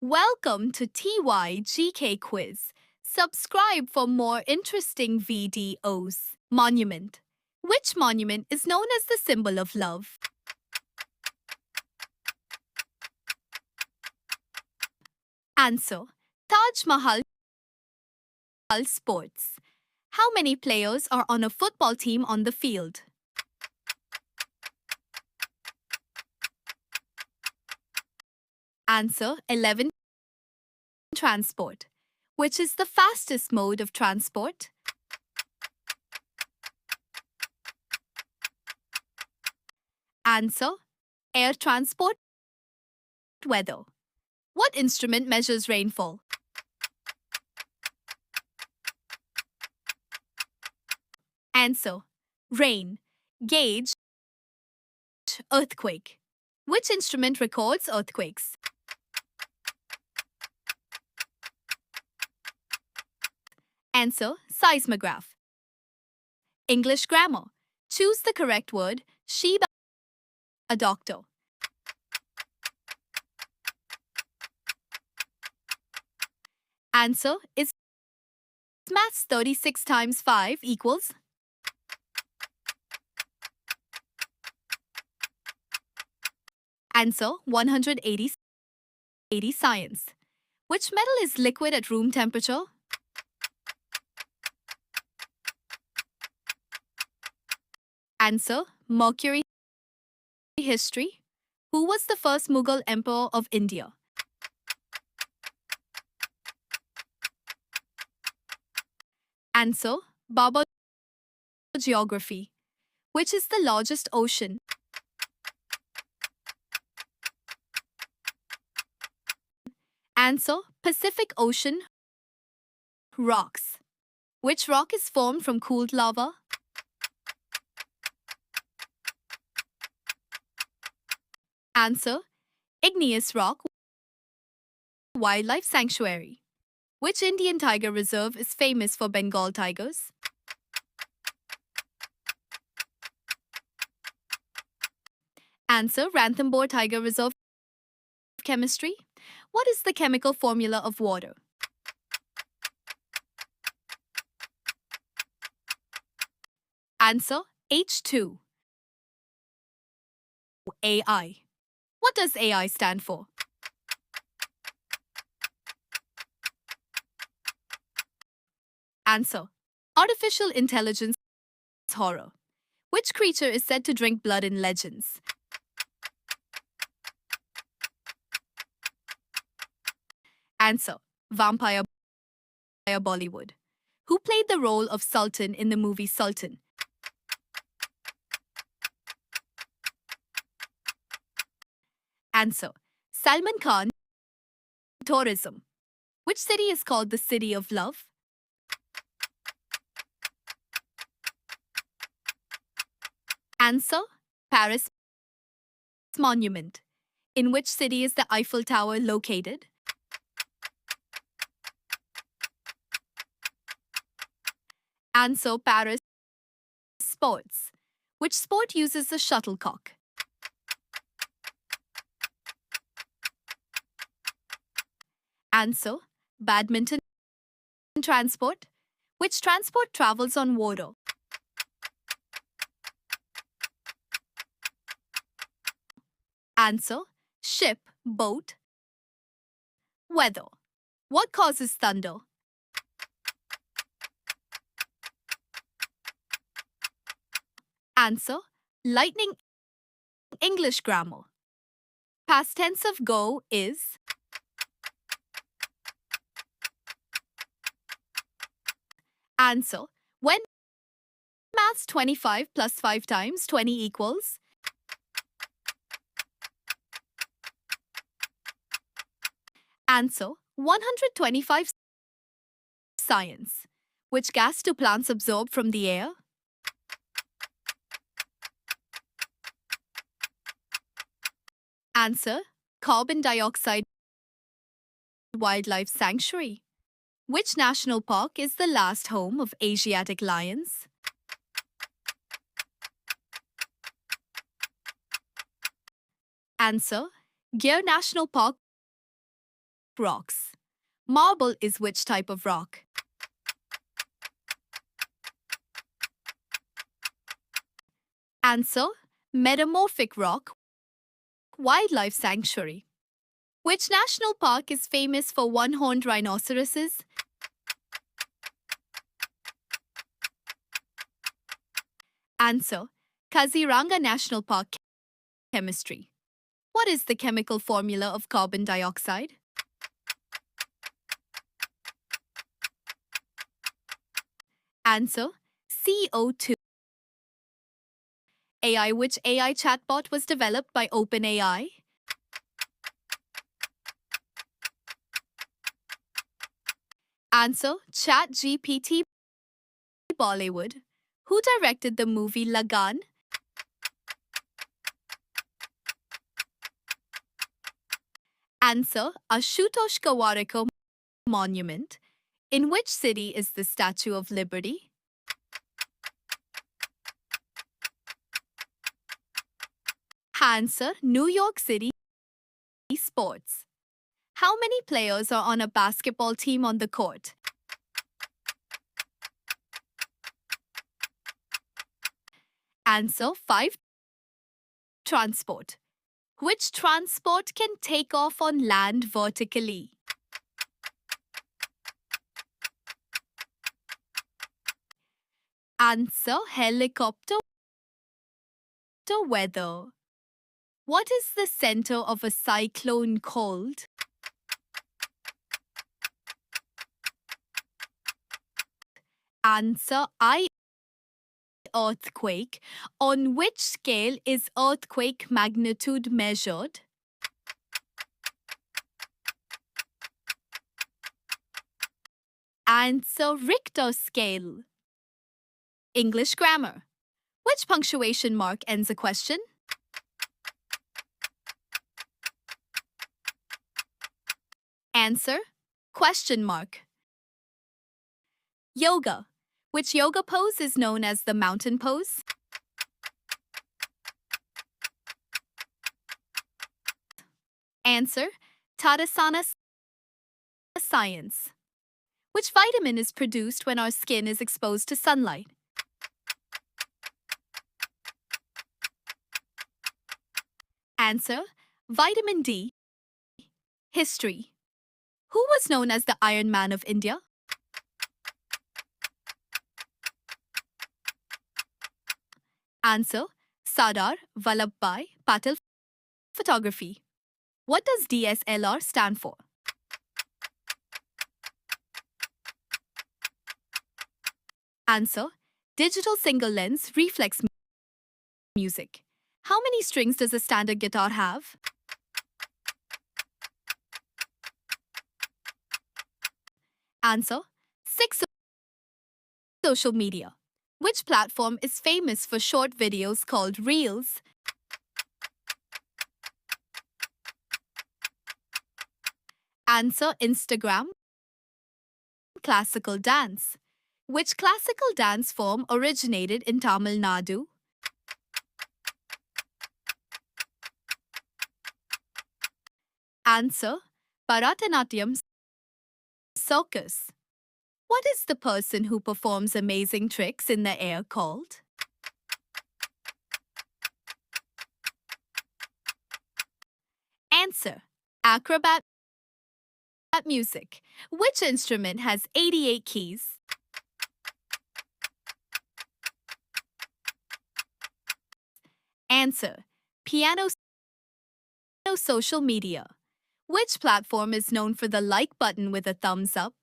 Welcome to TYGK Quiz. Subscribe for more interesting videos. Monument. Which monument is known as the symbol of love? Answer. Taj Mahal Sports. How many players are on a football team on the field? Answer. 11. Transport. Which is the fastest mode of transport? Answer. Air transport. Weather. What instrument measures rainfall? Answer. Rain. Gauge. Earthquake. Which instrument records earthquakes? Answer. Seismograph. English grammar. Choose the correct word. Sheba, a doctor. Answer is maths 36 times 5 equals. Answer 180. Science. Which metal is liquid at room temperature? Answer mercury. History. Who was the first Mughal emperor of India? Answer Babur. Geography. Which is the largest ocean? Answer Pacific Ocean. Rocks. Which rock is formed from cooled lava? Answer igneous rock. Wildlife sanctuary. Which Indian tiger reserve is famous for Bengal tigers? Answer Ranthambore Tiger Reserve. Chemistry. What is the chemical formula of water? Answer H2. AI. What does AI stand for? Answer Artificial Intelligence. Horror. Which creature is said to drink blood in legends? Answer Vampire. Bollywood. Who played the role of Sultan in the movie Sultan? Answer Salman Khan. Tourism. Which city is called the City of Love? Answer Paris. Monument. In which city is the Eiffel Tower located? Answer Paris. Sports. Which sport uses a shuttlecock? Answer Badminton. Transport. Which transport travels on water? Answer ship, boat. Weather. What causes thunder? Answer lightning. English grammar. Past tense of go is. Answer when maths 25 plus 5 times 20 equals. Answer 125. Science. Which gas do plants absorb from the air? Answer carbon dioxide. Wildlife sanctuary. Which national park is the last home of Asiatic lions? Answer Gir National Park. rocks. Marble is which type of rock? Answer: metamorphic rock. Wildlife sanctuary. Which national park is famous for one-horned rhinoceroses? Answer: Kaziranga National Park. Chemistry. What is the chemical formula of carbon dioxide? Answer: CO2. AI. Which AI chatbot was developed by OpenAI? Answer: ChatGPT. Bollywood. Who directed the movie Lagan? Answer: Ashutosh Gowariker Monument. In which city is the Statue of Liberty? Answer: New York City. Sports. How many players are on a basketball team on the court? Answer: 5. Transport. Which transport can take off on land vertically? Answer: helicopter. Weather. What is the center of a cyclone called? Answer: I. Earthquake. On which scale is earthquake magnitude measured? Answer: Richter scale. English grammar. Which punctuation mark ends a question? Answer: question mark. Yoga. Which yoga pose is known as the mountain pose? Answer: Tadasana. Science. Which vitamin is produced when our skin is exposed to sunlight? Answer: vitamin D. History. Who was known as the Iron Man of India? Answer: Sardar Vallabhbhai Patel. Photography. What does DSLR stand for? Answer: digital single lens reflex. Music. How many strings does a standard guitar have? Answer: 6. Social media. Which platform is famous for short videos called Reels? Answer: Instagram. Classical dance. Which classical dance form originated in Tamil Nadu? Answer: Bharatanatyam. Circus. What is the person who performs amazing tricks in the air called? Answer: acrobat. Music. Which instrument has 88 keys? Answer: piano. Social media. Which platform is known for the like button with a thumbs up?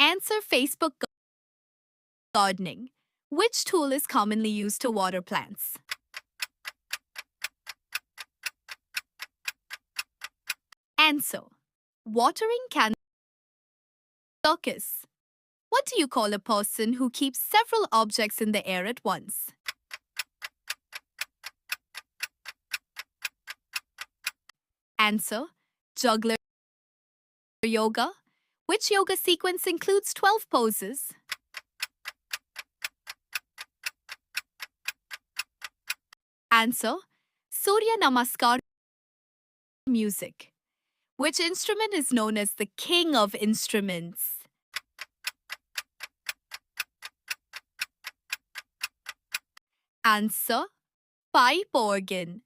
Answer: Facebook. Gardening. Which tool is commonly used to water plants? Answer: watering can. Circus. What do you call a person who keeps several objects in the air at once? Answer: juggler. Yoga. Which yoga sequence includes 12 poses? Answer: Surya Namaskar music. Which instrument is known as the king of instruments? Answer: pipe organ.